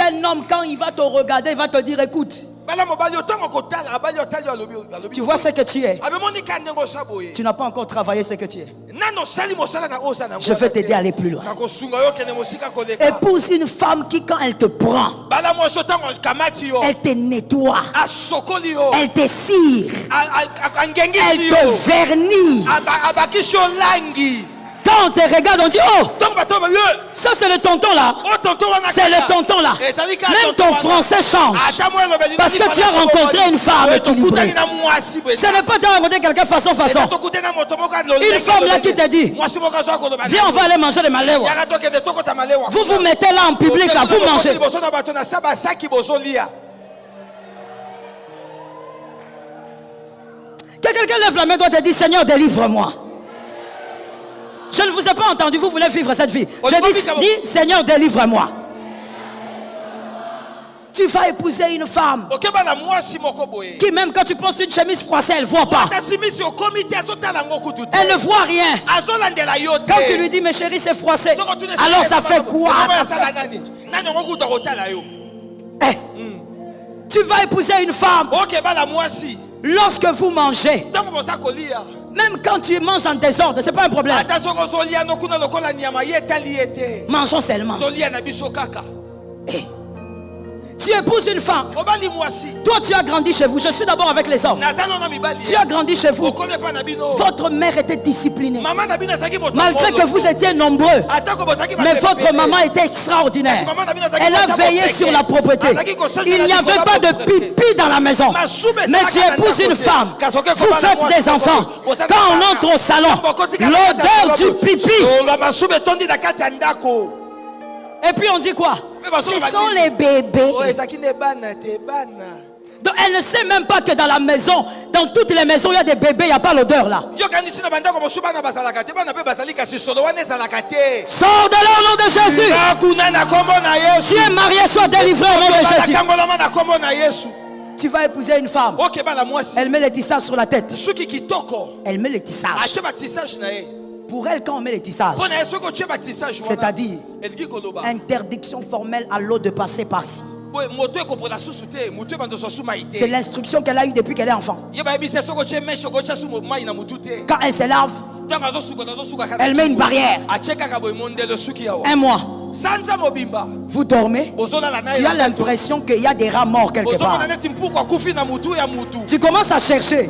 un homme, quand il va te regarder, il va te dire, écoute. Tu vois ce que tu es. Tu n'as pas encore travaillé ce que tu es. Je vais t'aider à aller plus loin. Épouse une femme qui, quand elle te prend, elle te nettoie, elle te cire, elle te vernit. Quand on te regarde, on dit, oh, ça c'est le tonton là. C'est le tonton là. Même ton français change. Parce que tu as rencontré une femme équilibrée. Ce n'est pas tu as rencontré quelqu'un façon. Une femme là qui te dit, viens, on va aller manger le maléwa. Vous vous mettez là en public, là, vous mangez. Que quelqu'un lève la main, doit te dire, Seigneur, délivre-moi. Je ne vous ai pas entendu, vous voulez vivre cette vie. Je dis, Seigneur, délivre-moi. Tu vas épouser une femme qui, même quand tu penses une chemise froissée, elle ne voit pas. Elle ne voit rien. Quand tu lui dis, mes chéris, c'est froissé, alors ça fait quoi? Tu vas épouser une femme. Lorsque vous mangez, même quand tu manges en désordre, ce n'est pas un problème. Mangeons seulement. Tu épouses une femme. Toi, tu as grandi chez vous. Je suis d'abord avec les hommes. Tu as grandi chez vous. Votre mère était disciplinée. Malgré que vous étiez nombreux. Mais votre maman était extraordinaire. Elle a veillé sur la propreté. Il n'y avait pas de pipi dans la maison. Mais tu épouses une femme. Vous faites des enfants. Quand on entre au salon, l'odeur du pipi. Et puis on dit quoi? Ce sont les bébés. Donc elle ne sait même pas que dans la maison, dans toutes les maisons, il y a des bébés, il n'y a pas l'odeur là. Sors de là au nom de Jésus. Tu es marié, sois délivré au nom de Jésus. Tu vas épouser une femme. Elle met les tissages sur la tête. Elle met les tissages. Pour elle, quand on met les tissages, c'est-à-dire interdiction formelle à l'eau de passer par ici. C'est l'instruction qu'elle a eue depuis qu'elle est enfant. Quand elle se lave, elle met une barrière. Un mois. Vous dormez. Tu as l'impression qu'il y a des rats morts quelque part. Tu commences à chercher.